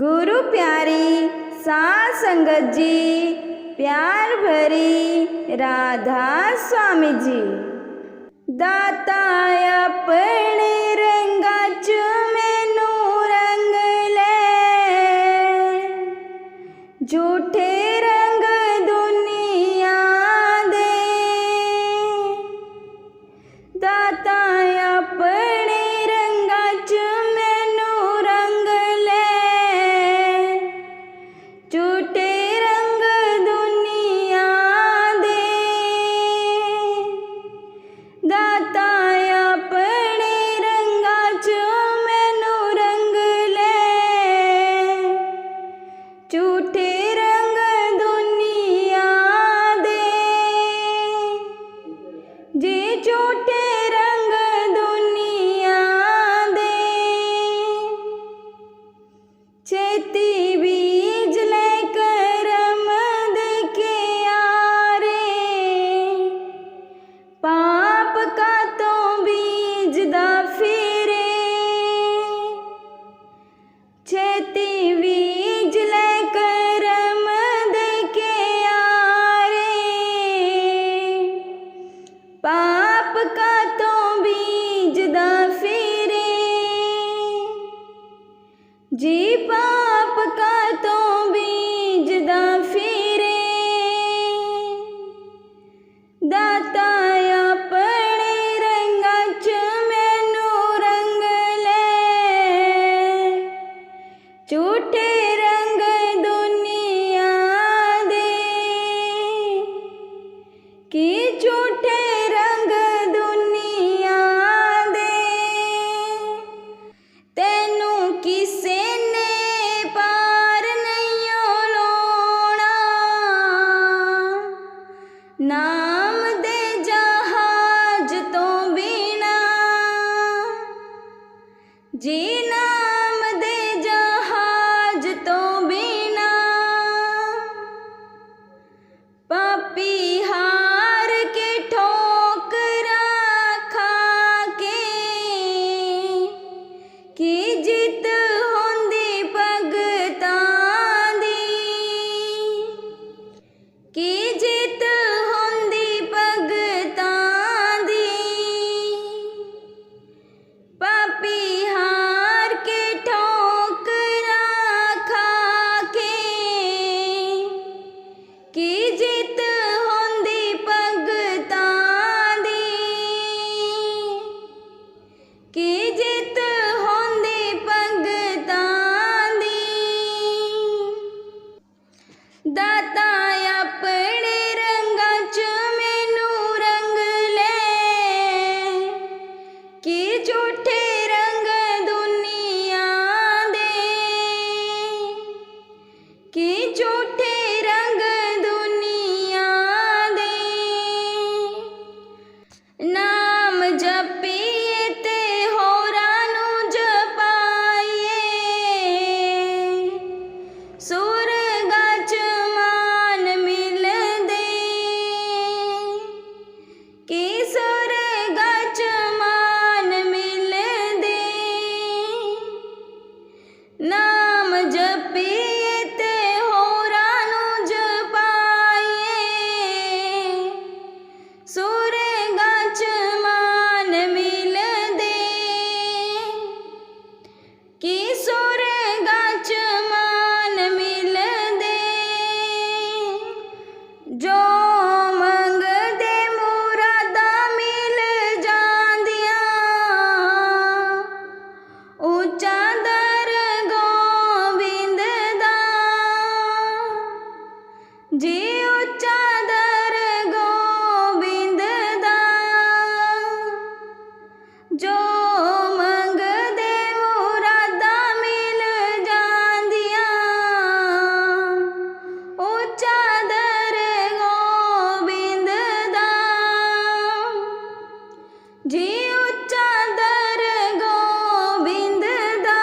गुरु प्यारी साथ संगत जी, प्यार भरी राधा स्वामी जी। दाता अपने रंगा च मैनू रंग ले, झूठे रंग दुनिया दे। दाता अपने रंगा च मैनू रंग ले, झूठे रंग दुनिया दे। दाता अपने रंगा च मैनू रंग ले, झूठे रंग दुनिया दे। जी झूठे रंग दुनिया दे, छेती बीज ले करम देखे आरे। पाप का तो बीज दा फिरे, छेती बीज ले करम देखे आरे। पाप का तो बीज दा फिरे, जी पाप का तो बीज दा फिरे। दाता अपने रंगा च मैनू रंग ले, झूठे रंग दुनिया दे। कि झूठे रंग दुनिया दे, तैनू किसे ने पार नहीं लाउणा। नाम दे जहाज तो बिना, जी नाम दे जहाज तो बिना। पापी हार के ठोकरा खा के, की जित होंदी भगतां दी। की जित होंदी भगतां दी। पापी हार के ठोकरा खा के, की जित होंदी भगतां दी। की जित होंदी भगतां दी। दाता अपने रंगा च मैनू रंग ले, कि झूठे रंग दुनिया दे। कि झूठे रंग दुनिया दे। नाम जपीए ते होरां नूं जपाइए, सुरगा च मान मिलदे। कि सुरगा च मान मिलदे। नाम जपीए ते होरां नूं जपाइए, सुरगा च मान मिलदे। कि सुरगा च मान मिलदे। जो मंगदे मुरादां मिल जांदियां, ऊंचा दर गोबिंद दा। जी ऊंचा दर गोबिंद दा। जो मंगदे मुरादां मिल जांदियां, ऊंचा दर गोबिंद दा। जी ऊंचा दर गोबिंद दा।